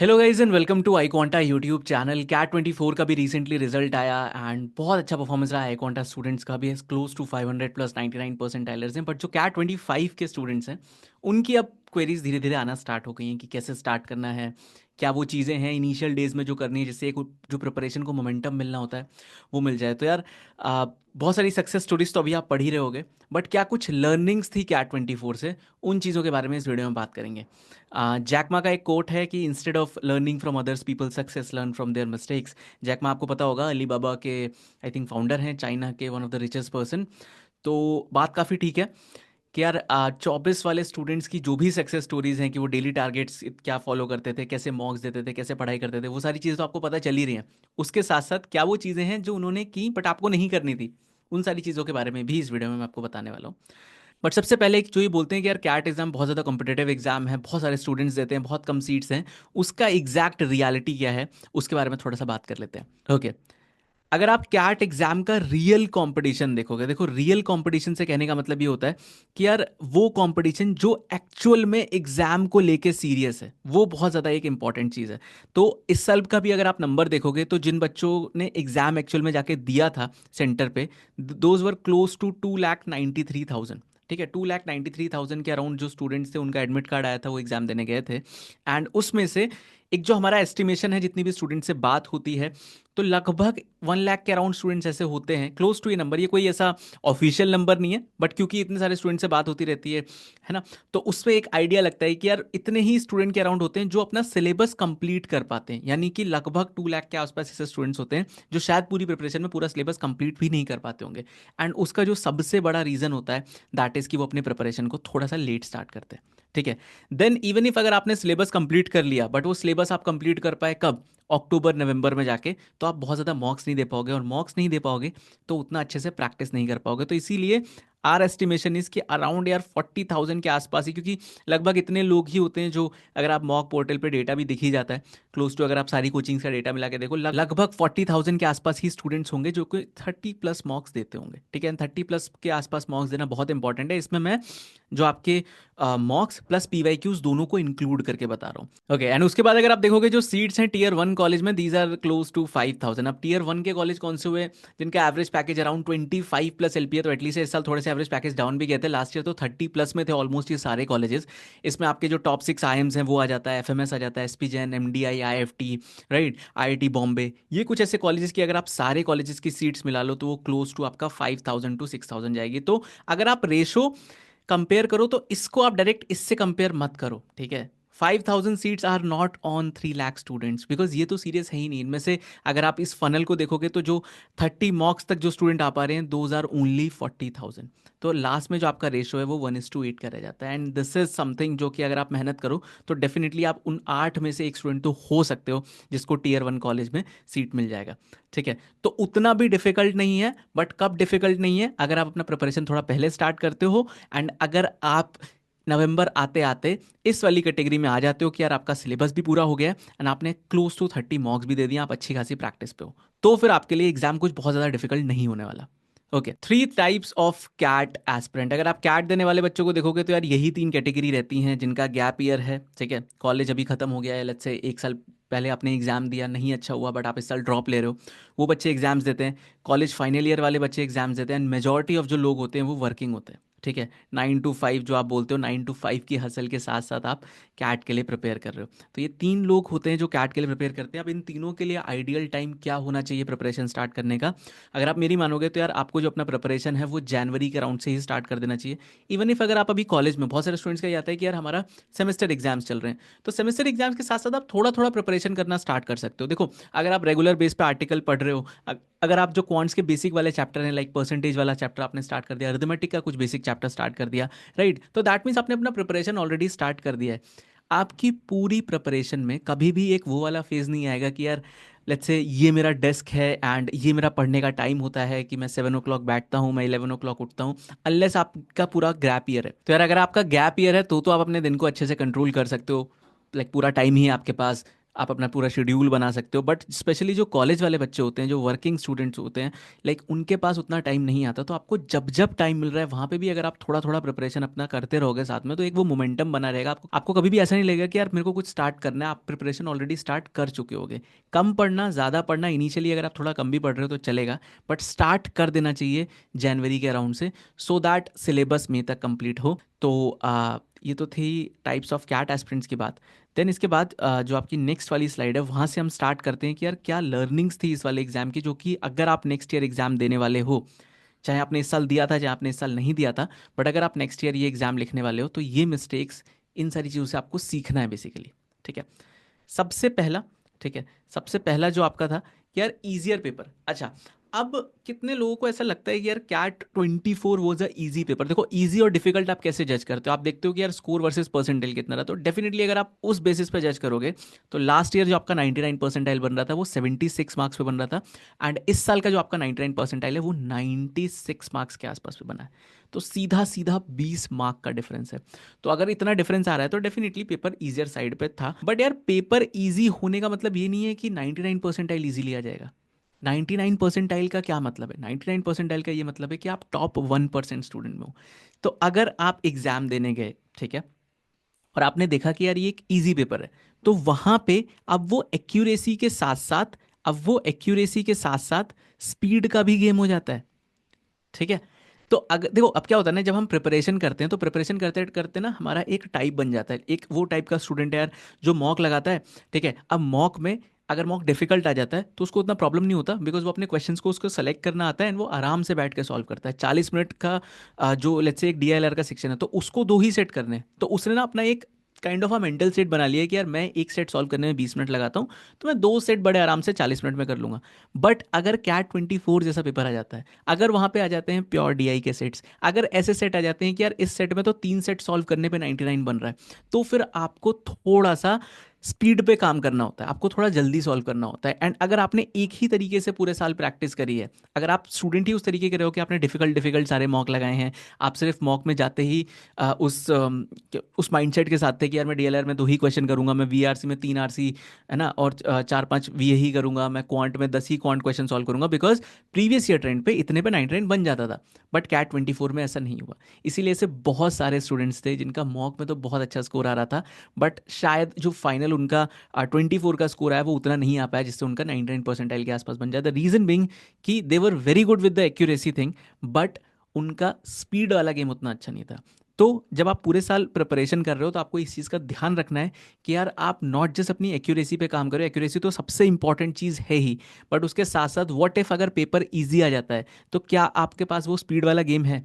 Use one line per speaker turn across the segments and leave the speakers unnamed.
Hello guys and welcome to iQuanta YouTube channel. CAT 24 का भी recently result आया and बहुत अच्छा परफॉर्मेंस रहा iQuanta स्टूडेंट्स का भी। क्लोज टू 500 प्लस 99 परसेंटाइलर्स हैं। बट जो कैट 25 के स्टूडेंट्स हैं उनकी अब क्वेरीज धीरे धीरे आना स्टार्ट हो गई हैं कि कैसे स्टार्ट करना है, क्या वो चीज़ें हैं इनिशियल डेज में जो करनी है जिससे एक जो प्रिपरेशन को मोमेंटम मिलना होता है वो मिल जाए। तो यार बहुत सारी सक्सेस स्टोरीज तो अभी आप पढ़ ही रहे होगे, बट क्या कुछ लर्निंग्स थी कैट 24 से, उन चीज़ों के बारे में इस वीडियो में बात करेंगे। जैकमा का एक कोट है कि instead of learning from others people success learn from their mistakes. Jack Ma आपको पता होगा अली बाबा के आई थिंक फाउंडर हैं, चाइना के one of the richest person. तो बात काफ़ी ठीक है कि यार 24 वाले स्टूडेंट्स की जो भी सक्सेस स्टोरीज हैं कि वो डेली टारगेट्स क्या फॉलो करते थे, कैसे मॉक्स देते थे, कैसे पढ़ाई करते थे, वो सारी चीज़ें तो आपको पता चल ही रही हैं। उसके साथ साथ क्या वो चीज़ें हैं जो उन्होंने की बट आपको नहीं करनी थी, उन सारी चीज़ों के बारे में भी इस वीडियो में मैं आपको बताने वाला हूँ। बट सबसे पहले एक जो ये बोलते हैं कि यार कैट एग्जाम बहुत ज़्यादा कॉम्पिटेटिव एग्जाम है, बहुत सारे स्टूडेंट्स देते हैं, बहुत कम सीट्स हैं, उसका एग्जैक्ट रियलिटी क्या है उसके बारे में थोड़ा सा बात कर लेते हैं। ओके, अगर आप कैट एग्जाम का रियल कंपटीशन देखोगे, देखो रियल कंपटीशन से कहने का मतलब ये होता है कि यार वो कंपटीशन जो एक्चुअल में एग्जाम को लेके सीरियस है, वो बहुत ज़्यादा एक इंपॉर्टेंट चीज़ है। तो इस साल का भी अगर आप नंबर देखोगे तो जिन बच्चों ने एग्जाम एक्चुअल में जाके दिया था सेंटर पे, दोज वर क्लोज टू 2,93,000। ठीक है, 2,93,000 के अराउंड जो स्टूडेंट्स थे उनका एडमिट कार्ड आया था, वो एग्जाम देने गए थे। एंड उसमें से एक जो हमारा एस्टिमेशन है, जितनी भी स्टूडेंट से बात होती है, तो लगभग 1 लाख के अराउंड स्टूडेंट्स ऐसे होते हैं, क्लोज टू ये नंबर। ये कोई ऐसा ऑफिशियल नंबर नहीं है, बट क्योंकि इतने सारे स्टूडेंट से बात होती रहती है ना, तो उसमें एक आइडिया लगता है कि यार इतने ही स्टूडेंट के अराउंड होते हैं जो अपना सिलेबस कंप्लीट कर पाते हैं। यानी कि लगभग 2 लाख के आसपास ऐसे स्टूडेंट्स होते हैं जो शायद पूरी प्रिपरेशन में पूरा सिलेबस कंप्लीट भी नहीं कर पाते होंगे। एंड उसका जो सबसे बड़ा रीजन होता है दैट इज कि वो अपने प्रिपरेशन को थोड़ा सा लेट स्टार्ट करते हैं। ठीक है, देन इवन इफ अगर आपने सिलेबस कंप्लीट कर लिया, बट वो सिलेबस आप कंप्लीट कर पाए कब, अक्टूबर नवंबर में जाके, तो आप बहुत ज़्यादा मॉक्स नहीं दे पाओगे, और मॉक्स नहीं दे पाओगे तो उतना अच्छे से प्रैक्टिस नहीं कर पाओगे। तो इसीलिए आर एस्टिमेशन इज कि अराउंड यार 40,000 के आसपास ही, क्योंकि लगभग इतने लोग ही होते हैं जो, अगर आप मॉक पोर्टल पे डेटा भी दिख ही जाता है क्लोज टू, अगर आप सारी कोचिंग्स का डेटा मिला के देखो, लगभग 40,000 के आसपास ही स्टूडेंट्स होंगे जो कि 30+ मॉक्स देते होंगे। ठीक है, 30+ के आसपास मॉक्स देना बहुत इंपॉर्टेंट है। इसमें मैं जो आपके मॉक्स प्लस पीवाईक्यूज दोनों को इंक्लूड करके बता रहा हूँ। ओके, एंड उसके बाद अगर आप देखोगे जो सीट्स हैं टीयर 1 कॉलेज में, दीज आर क्लोज टू 5,000। अब टीयर 1 के कॉलेज कौन से हुए, जिनका एवरेज पैकेज अराउंड 25+ एलपी है, तो एटलीस्ट इस साल थोड़े से एवरेज पैकेज डाउन भी गए थे। लास्ट ईयर तो 30+ में थे ऑलमोस्ट ये सारे कॉलेजेस। इसमें आपके जो टॉप 6 IIMs हैं वो आ जाता है, एफएमएस आ जाता है, SP Jain, MDI, IFT, right, IIT Bombay, ये कुछ ऐसे कॉलेजेस की अगर आप सारे कॉलेजेस की सीट्स मिला लो तो वो क्लोज टू आपका 5,000 टू 6,000 जाएगी। तो अगर आप रेशो कंपेयर करो तो इसको आप डायरेक्ट इससे कंपेयर मत करो। ठीक है, 5,000 seats are not on 3 lakh students, because ये तो सीरियस है ही नहीं। इनमें से अगर आप इस फनल को देखोगे तो जो 30 मॉक्स तक जो स्टूडेंट आ पा रहे हैं, दोज आर ओनली 40,000। तो लास्ट में जो आपका रेशो है वो 1:8 का रह जाता है। एंड दिस इज समथिंग जो कि अगर आप मेहनत करो तो डेफिनेटली आप उन 8 में से एक स्टूडेंट तो हो सकते हो जिसको टीयर 1 कॉलेज में सीट मिल जाएगा। ठीक है, तो उतना भी डिफिकल्ट नहीं है, बट कब डिफिकल्ट नहीं है, अगर आप अपना प्रिपरेशन थोड़ा पहले स्टार्ट करते हो, एंड अगर आप नवंबर आते आते इस वाली कैटेगरी में आ जाते हो कि यार आपका सिलेबस भी पूरा हो गया एंड आपने क्लोज टू 30 मॉक्स भी दे दिया, आप अच्छी खासी प्रैक्टिस पे हो, तो फिर आपके लिए एग्जाम कुछ बहुत ज़्यादा डिफिकल्ट नहीं होने वाला। Okay, 3 types of CAT aspirant. अगर आप कैट देने वाले बच्चों को देखोगे तो यार यही 3 कैटेगरी रहती हैं, जिनका गैप ईयर है। ठीक है, कॉलेज अभी खत्म हो गया है, लेट्स से 1 साल पहले आपने एग्जाम दिया, नहीं अच्छा हुआ, बट आप इस साल ड्रॉप ले रहे हो, वो बच्चे एग्जाम्स देते हैं। कॉलेज फाइनल ईयर वाले बच्चे एग्जाम्स देते हैं, एंड मेजॉरिटी ऑफ जो लोग होते हैं वो वर्किंग होते हैं। ठीक है, 9 to 5 जो आप बोलते हो, 9 to 5 की हसल के साथ साथ आप कैट के लिए प्रिपेयर कर रहे हो। तो ये 3 लोग होते हैं जो कैट के लिए प्रिपेयर करते हैं। अब इन तीनों के लिए आइडियल टाइम क्या होना चाहिए प्रिपरेशन स्टार्ट करने का, अगर आप मेरी मानोगे तो यार आपको जो अपना प्रिपरेशन है वो जनवरी के राउंड से ही स्टार्ट कर देना चाहिए। इवन इफ अगर आप अभी कॉलेज में, बहुत सारे स्टूडेंट्स का ये आता है कि यार हमारा सेमेस्टर एग्जाम्स चल रहे हैं, तो सेमेस्टर एग्जाम्स के साथ साथ आप थोड़ा थोड़ा प्रिपरेशन करना स्टार्ट कर सकते हो। देखो, अगर आप रेगुलर बेस पे आर्टिकल पढ़ रहे हो, अगर आप जो क्वांट्स के बेसिक वाले चैप्टर हैं, लाइक परसेंटेज वाला चैप्टर आपने स्टार्ट कर दिया, अरिथमेटिक का कुछ बेसिक चैप्टर स्टार्ट कर दिया, राइट, तो दैट मीन्स आपने अपना प्रिपरेशन ऑलरेडी स्टार्ट कर दिया है। आपकी पूरी प्रिपरेशन में कभी भी एक वो वाला फेज नहीं आएगा कि यार लेट्स से ये मेरा डेस्क है एंड ये मेरा पढ़ने का टाइम होता है कि मैं 7 o'clock बैठता हूँ, मैं 11 o'clock उठता हूँ, अनलेस आपका पूरा गैप ईयर है। तो यार अगर आपका गैप ईयर है तो आप अपने दिन को अच्छे से कंट्रोल कर सकते हो, लाइक पूरा टाइम ही है आपके पास। आप अपना पूरा शेड्यूल बना सकते हो, बट स्पेशली जो कॉलेज वाले बच्चे होते हैं, जो वर्किंग स्टूडेंट्स होते हैं, लाइक उनके पास उतना टाइम नहीं आता। तो आपको जब जब टाइम मिल रहा है वहाँ पे भी अगर आप थोड़ा थोड़ा प्रिपरेशन अपना करते रहोगे साथ में, तो एक वो मोमेंटम बना रहेगा। आपको कभी भी ऐसा नहीं लगेगा कि यार मेरे को कुछ स्टार्ट करना है, आप प्रिपरेशन ऑलरेडी स्टार्ट कर चुके होगे। कम पढ़ना ज़्यादा पढ़ना, इनिशियली अगर आप थोड़ा कम भी पढ़ रहे हो तो चलेगा, बट स्टार्ट कर देना चाहिए जनवरी के अराउंड से, सो दैट सिलेबस मई तक कंप्लीट हो। तो ये तो थी टाइप्स ऑफ कैट एस्पिरेंट्स की बात। देन इसके बाद जो आपकी नेक्स्ट वाली स्लाइड है वहाँ से हम स्टार्ट करते हैं कि यार क्या लर्निंग्स थी इस वाले एग्जाम की, जो कि अगर आप नेक्स्ट ईयर एग्जाम देने वाले हो, चाहे आपने इस साल दिया था चाहे आपने इस साल नहीं दिया था, बट अगर आप नेक्स्ट ईयर ये एग्जाम लिखने वाले हो तो ये मिस्टेक्स, इन सारी चीज़ों से आपको सीखना है बेसिकली। ठीक है, सबसे पहला, ठीक है, सबसे पहला जो आपका था कि यार इजियर पेपर। अच्छा, अब कितने लोगों को ऐसा लगता है कि यार CAT 24 was a easy paper. देखो, इजी और डिफिकल्ट आप कैसे जज करते हो? आप देखते हो कि यार स्कोर वर्सेस परसेंटाइल कितना रहा, तो डेफिनेटली अगर आप उस बेसिस पे जज करोगे तो लास्ट ईयर जो आपका 99 परसेंटाइल बन रहा था वो 76 मार्क्स पे बन रहा था, एंड इस साल का जो आपका 99 परसेंटाइल है वो 96 मार्क्स के आसपास पे बना है। तो सीधा सीधा 20 मार्क का डिफरेंस है। तो अगर इतना डिफरेंस आ रहा है तो डेफिनेटली पेपर इजियर साइड पे था। बट यार पेपर इजी होने का मतलब ये नहीं है कि 99 परसेंटाइल इजी लिया जाएगा। 99 परसेंटाइल का क्या मतलब है? 99 परसेंटाइल का ये मतलब है कि आप टॉप 1% स्टूडेंट में हो। तो अगर आप एग्जाम देने गए, ठीक है, और आपने देखा कि यार ये एक इजी पेपर है, तो वहां पे अब वो एक्यूरेसी के साथ साथ स्पीड का भी गेम हो जाता है। ठीक है, तो अगर देखो अब क्या होता है ना, जब हम प्रिपरेशन करते हैं तो प्रिपरेशन करते करते ना हमारा एक टाइप बन जाता है, एक वो टाइप का स्टूडेंट है यार जो मॉक लगाता है। ठीक है, अब मॉक में अगर मॉक डिफिकल्ट आ जाता है तो उसको उतना प्रॉब्लम नहीं होता, बिकॉज वो अपने क्वेश्चंस को उसको सेलेक्ट करना आता है एंड वो आराम से बैठ के सॉल्व करता है। 40 मिनट का जो लेट्स से एक डीएलआर का सेक्शन है तो उसको दो ही सेट करने हैं, तो उसने ना अपना एक kind of a mental set बना लिया है कि यार मैं एक सेट सॉल्व करने में 20 मिनट लगाता हूँ, तो मैं दो सेट बड़े आराम से 40 मिनट में कर लूंगा। बट अगर कैट 24 जैसा पेपर आ जाता है, अगर वहां पे आ जाते हैं प्योर डीआई के सेट्स, अगर ऐसे सेट आ जाते हैं कि यार इस सेट में तो 3 सेट सॉल्व करने पे 99 बन रहा है, तो फिर आपको थोड़ा सा स्पीड पे काम करना होता है, आपको थोड़ा जल्दी सॉल्व करना होता है। एंड अगर आपने एक ही तरीके से पूरे साल प्रैक्टिस करी है, अगर आप स्टूडेंट ही उस तरीके के रहे हो कि आपने डिफिकल्ट डिफिकल्ट सारे मॉक लगाए हैं, आप सिर्फ मॉक में जाते ही उस माइंडसेट के साथ थे कि यार मैं डीएलआर में दो ही क्वेश्चन करूंगा, मैं वीआरसी में 3 आरसी है ना, और 4-5 वी ही करूंगा, मैं क्वांट में 10 ही क्वांट क्वेश्चन सॉल्व करूंगा, बिकॉज प्रीवियस ईयर ट्रेंड पे इतने पे 99 बन जाता था। बट कैट 24 में ऐसा नहीं हुआ, इसीलिए से बहुत सारे स्टूडेंट्स थे जिनका मॉक में तो बहुत अच्छा स्कोर आ रहा था, बट शायद जो फाइनल उनका 24 का स्कोर आया वो उतना नहीं आ पाया जिससे उनका 99 परसेंटाइल के आसपास बन जाए। द रीजन बिंग कि they were very good with the accuracy thing, but उनका स्पीड वाला गेम उतना अच्छा नहीं था। तो जब आप पूरे साल प्रिपरेशन कर रहे हो तो आपको इस चीज़ का ध्यान रखना है कि यार आप नॉट जस्ट अपनी एक्यूरेसी पे काम करो, एक्यूरेसी तो सबसे इंपॉर्टेंट चीज़ है ही, बट उसके साथ साथ व्हाट इफ अगर पेपर इजी आ जाता है, तो क्या आपके पास वो स्पीड वाला गेम है?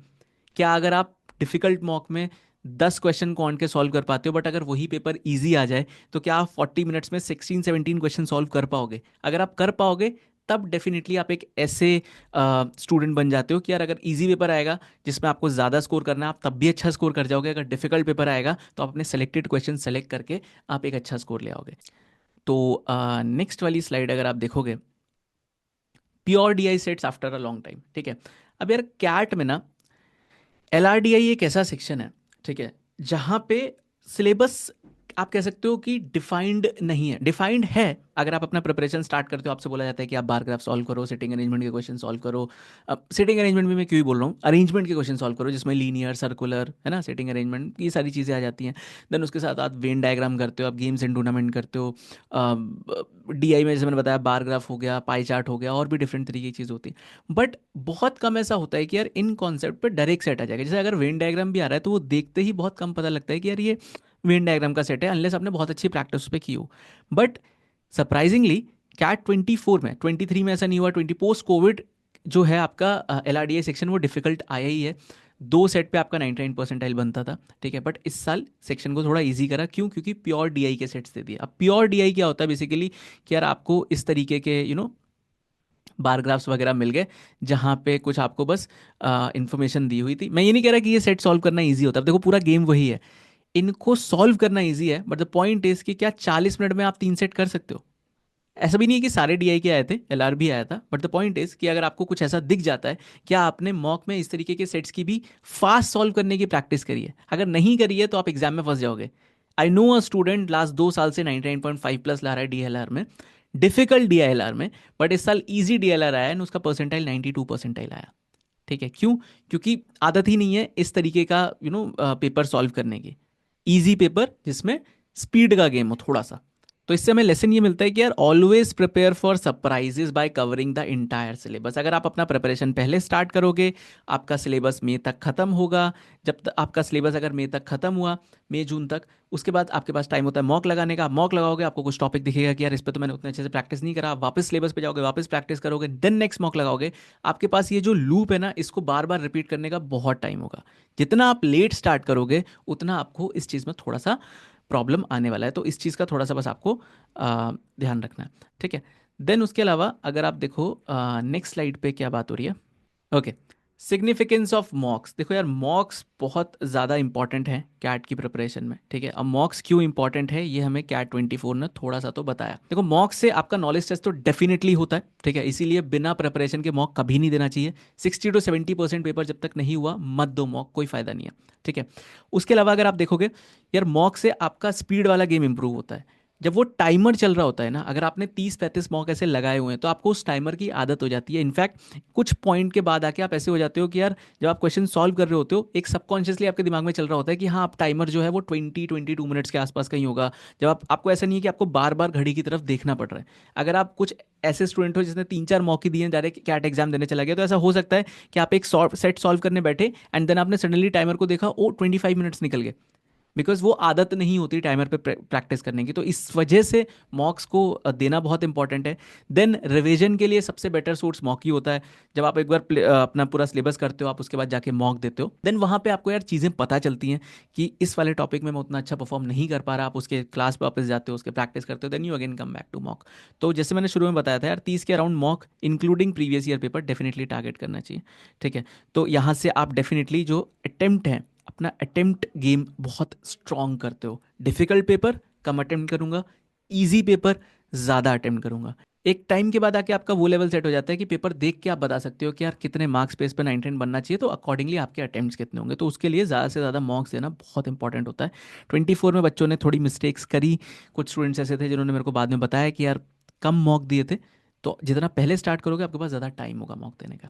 क्या अगर आप डिफिकल्ट मॉक में 10 क्वेश्चन कौन के सॉल्व कर पाते हो, बट अगर वही पेपर इजी आ जाए तो क्या आप 40 मिनट्स में 16-17 क्वेश्चन सॉल्व कर पाओगे? अगर आप कर पाओगे तब डेफिनेटली आप एक ऐसे स्टूडेंट बन जाते हो कि यार अगर इजी पेपर आएगा जिसमें आपको ज़्यादा स्कोर करना है आप तब भी अच्छा स्कोर कर जाओगे, अगर डिफिकल्ट पेपर आएगा तो आप अपने सेलेक्टेड क्वेश्चन सेलेक्ट करके आप एक अच्छा स्कोर ले आओगे। तो नेक्स्ट वाली स्लाइड अगर आप देखोगे, pure DI sets after a long time. ठीक है, अब यार कैट में ना एलआरडीआई एक ऐसा सेक्शन है, ठीक है, जहां पे सिलेबस आप कह सकते हो कि डिफाइंड नहीं है। डिफाइंड है, अगर आप अपना प्रिपरेशन स्टार्ट करते हो आपसे बोला जाता है कि आप बार ग्राफ सॉल्व करो, सिटिंग अरेंजमेंट के क्वेश्चन सॉल्व करो। अब सिटिंग अरेंजमेंट में मैं क्यों ही बोल रहा हूँ, अरेंजमेंट के क्वेश्चन सॉल्व करो जिसमें लीनियर सर्कुलर है ना, सिटिंग अरेंजमेंट ये सारी चीज़ें आ जाती हैं। देन उसके साथ आप वेन डायग्राम करते हो, आप गेम्स एंड टूर्नामेंट करते हो, डीआई में जैसे मैंने बताया बार ग्राफ हो गया, पाई चार्ट हो गया, और भी डिफरेंट तरीके की चीज़ होती है। बट बहुत कम ऐसा होता है कि यार इन कॉन्सेप्ट पे डायरेक्ट सेट आ जाएगा। जैसे अगर वेन डायग्राम भी आ रहा है तो वो देखते ही बहुत कम पता लगता है कि यार ये वेन डायग्राम का सेट है, अनलेस आपने बहुत अच्छी प्रैक्टिस उस पे की हो। बट सरप्राइजिंगली कैट 24 में, 23 में ऐसा नहीं हुआ। पोस्ट कोविड जो है आपका एलआरडीए सेक्शन वो डिफिकल्ट आया ही है। दो सेट पे आपका 99 परसेंटाइल बनता था। ठीक है, बट इस साल सेक्शन को थोड़ा इजी करा, क्यों? क्योंकि प्योर डीआई के सेट्स दे दिए। अब प्योर डीआई क्या होता है बेसिकली, कि यार आपको इस तरीके के बार ग्राफ्स वगैरह मिल गए जहाँ पे कुछ आपको बस इंफॉर्मेशन दी हुई थी। मैं ये नहीं कह रहा कि ये सेट सॉल्व करना इजी होता है, देखो पूरा गेम वही है, इनको सॉल्व करना इजी है, बट द पॉइंट इज कि क्या 40 मिनट में आप 3 सेट कर सकते हो? ऐसा भी नहीं है कि सारे डीआई के आए थे, एलआर भी आया था, बट द पॉइंट इज कि अगर आपको कुछ ऐसा दिख जाता है, क्या आपने मॉक में इस तरीके के सेट्स की भी फास्ट सॉल्व करने की प्रैक्टिस करी है? अगर नहीं करी है तो आप एग्जाम में फंस जाओगे। I know a student last 2 साल से 99.5 प्लस ला रहा है डीएलआर में, डिफिकल्ट डीएलआर में, बट इस साल इजी डीएलआर आया एंड उसका परसेंटाइल 92 परसेंटाइल आया। ठीक है, क्यों? क्योंकि आदत ही नहीं है इस तरीके का पेपर सॉल्व करने की, इजी पेपर जिसमें स्पीड का गेम हो थोड़ा सा। तो इससे हमें लेसन ये मिलता है कि यार always prepare for surprises bye covering the entire syllabus. अगर आप अपना प्रिपरेशन पहले स्टार्ट करोगे, आपका सिलेबस मई तक खत्म होगा। जब तक आपका सिलेबस अगर मई तक खत्म हुआ, मई जून तक, उसके बाद आपके पास टाइम होता है मॉक लगाने का। मॉक लगाओगे, आपको कुछ टॉपिक दिखेगा कि यार इस पे तो मैंने उतने अच्छे से प्रैक्टिस नहीं करा, आप वापस सिलेबस पे जाओगे, वापस प्रैक्टिस करोगे, देन नेक्स्ट मॉक लगाओगे। आपके पास ये जो लूप है ना, इसको बार बार रिपीट करने का बहुत टाइम होगा। जितना आप लेट स्टार्ट करोगे, उतना आपको इस चीज़ में थोड़ा सा प्रॉब्लम आने वाला है। तो इस चीज़ का थोड़ा सा बस आपको ध्यान रखना है। ठीक है, देन उसके अलावा अगर आप देखो नेक्स्ट स्लाइड पे क्या बात हो रही है। Okay, significance of मॉक्स। देखो यार, मॉक्स बहुत ज़्यादा इंपॉर्टेंट है कैट की प्रिपरेशन में। ठीक है, अब मॉक्स क्यों इंपॉर्टेंट है ये हमें कैट 24 ने थोड़ा सा तो बताया। देखो, मॉक्स से आपका नॉलेज टेस्ट तो डेफिनेटली होता है। ठीक है, इसीलिए बिना प्रिपरेशन के मॉक कभी नहीं देना चाहिए। 60 to 70% पेपर जब तक नहीं हुआ मत दो मॉक, कोई फायदा नहीं है। ठीक है, उसके अलावा अगर आप देखोगे यार, मॉक से आपका स्पीड वाला गेम इंप्रूव होता है। जब वो टाइमर चल रहा होता है ना, अगर आपने 30-35 मॉक ऐसे लगाए हुए हैं तो आपको उस टाइमर की आदत हो जाती है। इनफैक्ट कुछ पॉइंट के बाद आके आप ऐसे हो जाते हो कि यार, जब आप क्वेश्चन सॉल्व कर रहे होते हो, एक सबकॉन्शियसली आपके दिमाग में चल रहा होता है कि हाँ, आप टाइमर जो है वो 20-22 मिनट्स के आसपास कहीं होगा। जब आपको ऐसा नहीं है कि आपको बार बार घड़ी की तरफ देखना पड़ रहा है। अगर आप कुछ ऐसे स्टूडेंट हो जिसने 3-4 मॉक ही दिए, डायरेक्ट कैट एग्जाम देने चला गया, तो ऐसा हो सकता है कि आप एक सेट सॉल्व करने बैठे एंड देन आपने सडनली टाइमर को देखा, ओ 25 मिनट्स निकल गए। बिकॉज वो आदत नहीं होती टाइमर पे प्रैक्टिस करने की। तो इस वजह से मॉक्स को देना बहुत इंपॉर्टेंट है। देन रिवीजन के लिए सबसे बेटर सोर्स मॉक ही होता है। जब आप एक बार अपना पूरा सिलेबस करते हो, आप उसके बाद जाके मॉक देते हो, देन वहाँ पे आपको यार चीज़ें पता चलती हैं कि इस वाले टॉपिक में मैं उतना अच्छा परफॉर्म नहीं कर पा रहा। आप उसके क्लास पे वापस जाते हो, उसके प्रैक्टिस करते हो, then you again come back to mock. तो जैसे मैंने शुरू में बताया था यार, 30 के around mock including previous year paper definitely target करना चाहिए। ठीक है, तो यहाँ से आप डेफिनेटली जो अटेम्प्ट है, अपना अटेम्प्ट गेम बहुत स्ट्रॉन्ग करते हो। डिफिकल्ट पेपर कम अटेम्प्ट करूंगा, इजी पेपर ज़्यादा अटेम्प्ट करूंगा। एक टाइम के बाद आके आपका वो लेवल सेट हो जाता है कि पेपर देख के आप बता सकते हो कि यार कितने मार्क्स पे इस पर 19 बनना चाहिए, तो अकॉर्डिंगली आपके अटेम्प्ट्स कितने होंगे। तो उसके लिए ज़्यादा से ज़्यादा मार्क्स देना बहुत इंपॉर्टेंट होता है। 24 में बच्चों ने थोड़ी मिस्टेक्स करी। कुछ स्टूडेंट्स ऐसे थे जिन्होंने मेरे को बाद में बताया कि यार कम मॉक दिए थे। तो जितना पहले स्टार्ट करोगे, आपके पास ज़्यादा टाइम होगा मॉक देने का।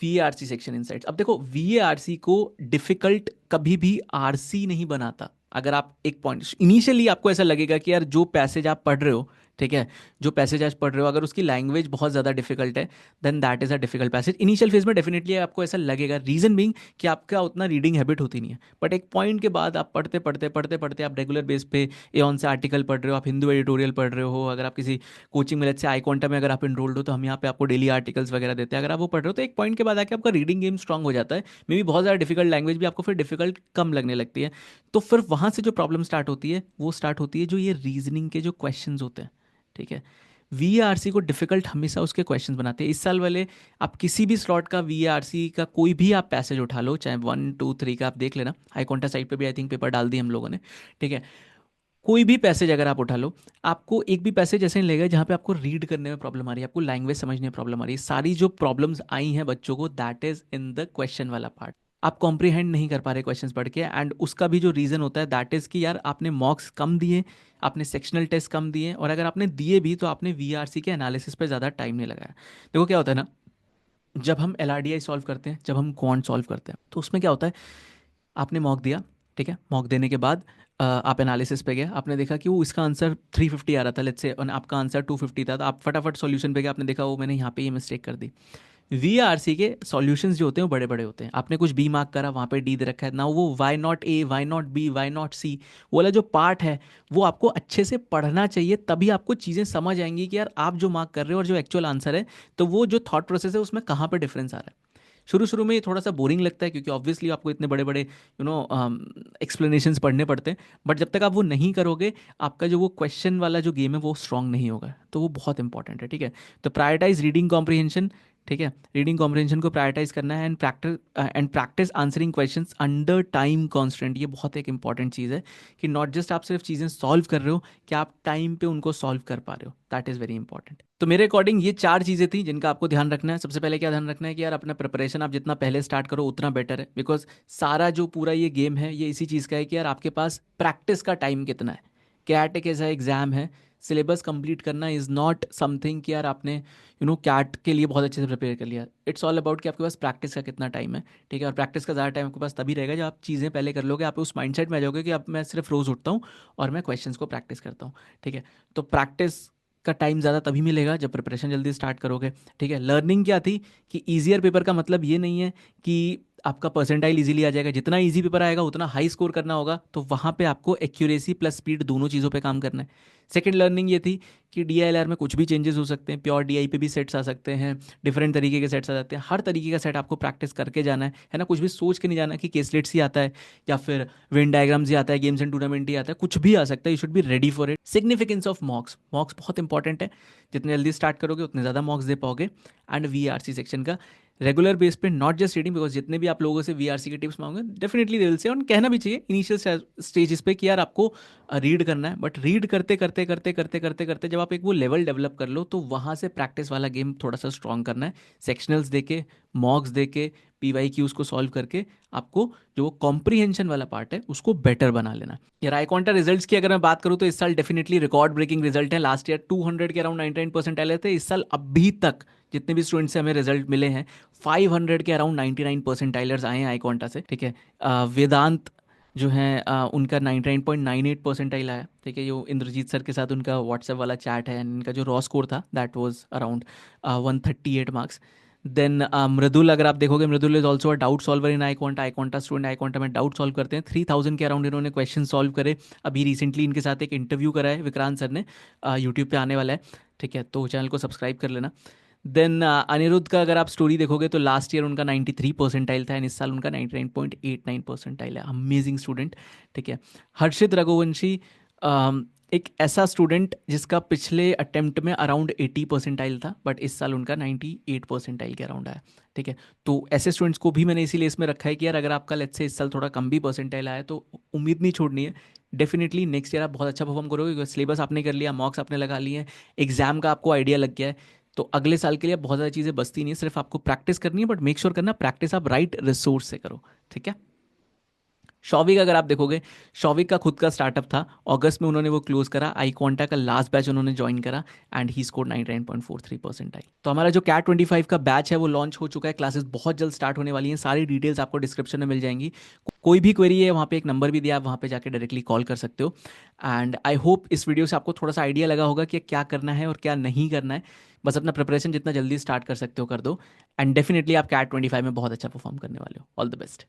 वीएआरसी सेक्शन इनसाइट्स। अब देखो, वीएआरसी को डिफिकल्ट कभी भी आरसी नहीं बनाता। अगर आप एक पॉइंट इनिशियली आपको ऐसा लगेगा कि यार जो पैसेज आप पढ़ रहे हो, ठीक है, जो पैसेज आज पढ़ रहे हो, अगर उसकी लैंग्वेज बहुत ज़्यादा डिफिकल्ट है, then that is a difficult passage. Initial phase में डेफिनेटली आपको ऐसा लगेगा, रीजन बीइंग कि आपका उतना रीडिंग हैबिट होती नहीं है। बट एक पॉइंट के बाद आप पढ़ते पढ़ते पढ़ते पढ़ते आप रेगुलर बेस पे एऑन से आर्टिकल पढ़ रहे हो, आप हिंदू एडिटोरियल पढ़ रहे हो, अगर आप किसी कोचिंग में, जैसे आई क्वांटा में अगर आप इनरोल्ड हो, तो हम यहाँ पे आपको डेली आर्टिकल्स वगैरह देते हैं। अगर आप वो पढ़ रहे हो, तो एक पॉइंट के बाद आके आपका रीडिंग गेम स्ट्रांग हो जाता है। मे भी बहुत ज़्यादा डिफिकल्ट लैंग्वेज भी आपको फिर डिफिकल्ट कम लगने लगती है। तो फिर वहाँ से जो प्रॉब्लम स्टार्ट होती है, वो स्टार्ट होती है जो ये रीजनिंग के जो क्वेश्चंस होते हैं। ठीक है, वीआरसी को डिफिकल्ट हमेशा उसके क्वेश्चंस बनाते हैं। इस साल वाले, आप किसी भी स्लॉट का वीआरसी का कोई भी आप पैसेज उठा लो, चाहे 1 2 3 का आप देख लेना, हाई कॉन्टा साइट पे भी आई थिंक पेपर डाल दिए हम लोगों ने। ठीक है, कोई भी पैसेज अगर आप उठा लो, आपको एक भी पैसेज ऐसे नहीं लगेगा जहाँ पे आपको रीड करने में प्रॉब्लम आ रही है, आपको लैंग्वेज समझने में प्रॉब्लम आ रही है। सारी जो प्रॉब्लम्स आई हैं बच्चों को, that is in the question वाला पार्ट। आप कॉम्प्रीहेंड नहीं कर पा रहे क्वेश्चंस पढ़ के, एंड उसका भी जो रीज़न होता है दैट इज़ कि यार आपने मॉक्स कम दिए, आपने सेक्शनल टेस्ट कम दिए, और अगर आपने दिए भी तो आपने वीआरसी के एनालिसिस पे ज़्यादा टाइम नहीं लगाया। देखो क्या होता है ना, जब हम एलआरडीआई सॉल्व करते हैं, जब हम क्वांट सॉल्व करते हैं, तो उसमें क्या होता है, आपने मॉक दिया, ठीक है, मॉक देने के बाद आप एनालिसिस पे गए, आपने देखा कि वो इसका आंसर 350 आ रहा था, लेट्स से, और आपका आंसर 250 था, तो आप फटाफट सॉल्यूशन पे गए, आपने देखा वो मैंने यहाँ पे ये मिस्टेक कर दी। वीआरसी के सॉल्यूशंस जो होते हैं वो बड़े बड़े होते हैं। आपने कुछ बी मार्क करा, वहाँ पे डी दे रखा है ना, वो why not A, why not B, why not C, वो वाला जो पार्ट है, वो आपको अच्छे से पढ़ना चाहिए, तभी आपको चीज़ें समझ आएंगी कि यार आप जो मार्क कर रहे हो और जो एक्चुअल आंसर है, तो वो जो थॉट प्रोसेस है उसमें कहाँ पे डिफरेंस आ रहा है। शुरू शुरू में ये थोड़ा सा बोरिंग लगता है, क्योंकि ऑब्वियसली आपको इतने बड़े बड़े एक्सप्लेनेशंस पढ़ने पड़ते हैं, बट जब तक आप वो नहीं करोगे, आपका जो वो क्वेश्चन वाला जो गेम है वो स्ट्रांग नहीं होगा। तो वो बहुत इंपॉर्टेंट है। ठीक है, तो प्रायोरिटाइज रीडिंग कॉम्प्रिहेंशन, ठीक है, रीडिंग कॉम्प्रिहेंशन को प्रायोरिटाइज करना है, and practice answering questions under time constant. ये बहुत एक इंपॉर्टेंट चीज़ है कि नॉट जस्ट आप सिर्फ चीज़ें सॉल्व कर रहे हो, कि आप टाइम पे उनको सॉल्व कर पा रहे हो। That is very important. तो मेरे अकॉर्डिंग ये 4 चीज़ें थी जिनका आपको ध्यान रखना है। सबसे पहले क्या ध्यान रखना है कि यार अपना प्रिपरेशन आप जितना पहले स्टार्ट करो उतना बेटर है, बिकॉज सारा जो पूरा ये गेम है ये इसी चीज़ का है कि यार आपके पास प्रैक्टिस का टाइम कितना है। कैट एक ऐसा एग्जाम है, सिलेबस कंप्लीट करना इज़ नॉट समथिंग कि यार आपने कैट के लिए बहुत अच्छे से प्रिपेयर कर लिया। इट्स ऑल अबाउट कि आपके पास प्रैक्टिस का कितना टाइम है। ठीक है, और प्रैक्टिस का ज़्यादा टाइम आपके पास तभी रहेगा जब आप चीज़ें पहले कर लोगे, आप उस माइंडसेट में आ जाओगे कि अब मैं सिर्फ रोज़ उठता हूँ और मैं क्वेश्चंस को प्रैक्टिस करता हूँ। ठीक है, तो प्रैक्टिस का टाइम ज़्यादा तभी मिलेगा जब प्रिपरेशन जल्दी स्टार्ट करोगे। ठीक है, लर्निंग क्या थी कि ईजियर पेपर का मतलब ये नहीं है कि आपका परसेंटाइल इजीली आ जाएगा। जितना इजी पेपर आएगा उतना हाई स्कोर करना होगा, तो वहाँ पे आपको एक्यूरेसी प्लस स्पीड दोनों चीज़ों पे काम करना है। सेकंड लर्निंग ये थी कि डीआईएलआर में कुछ भी चेंजेस हो सकते हैं, प्योर डीआई पे भी सेट्स आ सकते हैं, डिफरेंट तरीके के सेट्स आ जाते हैं। हर तरीके का सेट आपको प्रैक्टिस करके जाना है ना। कुछ भी सोच के नहीं जाना कि केसलेट्स ही आता है या फिर वेन डायग्राम्स ही आता है, गेम्स एंड टूर्नामेंट ही आता है, कुछ भी आ सकता है। You should be ready for it. Significance of मॉक्स, मॉक्स बहुत इंपॉर्टेंट है। जितने जल्दी स्टार्ट करोगे उतने ज़्यादा मॉक्स दे पाओगे। एंड वीआरसी सेक्शन का रेगुलर बेस पे, नॉट जस्ट रीडिंग, बिकॉज जितने भी आप लोगों से वीआरसी के टिप्स मांगोगे डेफिनेटली दे विल से, और कहना भी चाहिए इनिशियल स्टेजेस पे कि यार आपको रीड करना है। बट रीड करते करते करते करते करते करते जब आप एक वो लेवल डेवलप कर लो तो वहाँ से प्रैक्टिस वाला गेम थोड़ा सा स्ट्रॉन्ग करना है। सेक्शनल्स देके, मॉक्स देके, पीवाई क्यूज को सॉल्व करके आपको जो कॉम्प्रीहेंशन वाला पार्ट है उसको बेटर बना लेना है। यार आईकॉन्टा रिजल्ट्स की अगर मैं बात करूँ तो इस साल डेफिनेटली रिकॉर्ड ब्रेकिंग रिजल्ट है। लास्ट ईयर 200 के अराउंड 99% आए थे। इस साल अभी तक जितने भी स्टूडेंट्स से हमें रिजल्ट मिले हैं 500 के अराउंड 99% आए हैं आईकॉन्टा से। ठीक है, वेदांत जो है उनका 99.98 परसेंटाइल आया। ठीक है, जो इंद्रजीत सर के साथ उनका व्हाट्सएप वाला चैट है, इनका जो रॉ स्कोर था that was around 138 marks. Then Mridul, अगर आप देखोगे Mridul is also a doubt solver in iQuanta. IQuanta student iQuanta में डाउट सॉल्व करते हैं। 3000 के अराउंड इन्होंने क्वेश्चन सॉल्व करे। अभी रिसेंटली इनके साथ एक इंटरव्यू करा है विक्रांत सर ने, यूट्यूब पे आने वाला है। ठीक है, तो चैनल को सब्सक्राइब कर लेना। देन अनिरुद्ध का अगर आप स्टोरी देखोगे तो लास्ट ईयर उनका 93 परसेंटाइल था एंड इस साल उनका 99.89 परसेंटाइल है। Amazing student. ठीक है, हर्षित रघुवंशी, एक ऐसा स्टूडेंट जिसका पिछले अटेम्प्ट में अराउंड 80 परसेंटाइल था बट इस साल उनका 98 परसेंटाइल के अराउंड आया। ठीक है, तो ऐसे स्टूडेंट्स को भी मैंने इसीलिए इसमें रखा है कि यार अगर आपका लेट्स से इस साल थोड़ा कम भी परसेंटाइल आया तो उम्मीद नहीं छोड़नी है। डेफिनेटली नेक्स्ट ईयर आप बहुत अच्छा परफॉर्म करोगे क्योंकि सिलेबस आपने कर लिया, मॉक्स आपने लगा लिए हैं, एग्जाम का आपको आइडिया लग गया है। तो अगले साल के लिए बहुत ज़्यादा चीज़ें बचती नहीं है, सिर्फ आपको प्रैक्टिस करनी है। बट मेक श्योर करना प्रैक्टिस आप राइट रिसोर्स से करो। ठीक है, शौविक अगर आप देखोगे, शौविक का खुद का स्टार्टअप था, अगस्त में उन्होंने वो क्लोज करा। आई क्वांटा का लास्ट बैच उन्होंने ज्वाइन करा एंड ही स्कोर 99.43 परसेंटाइल। तो हमारा जो कैट 25 का बैच है वो लॉन्च हो चुका है। क्लासेस बहुत जल्द स्टार्ट होने वाली हैं। सारी डिटेल्स आपको डिस्क्रिप्शन में मिल जाएंगी। कोई भी क्वेरी है वहाँ पे एक नंबर भी दिया, आप वहाँ पे जाके डायरेक्टली कॉल कर सकते हो। एंड आई होप इस वीडियो से आपको थोड़ा सा आइडिया लगा होगा कि क्या करना है और क्या नहीं करना है। बस अपना प्रिपरेशन जितना जल्दी स्टार्ट कर सकते हो कर दो, एंड डेफिनेटली आप कैट 25 में बहुत अच्छा परफॉर्म करने वाले हो। All the best.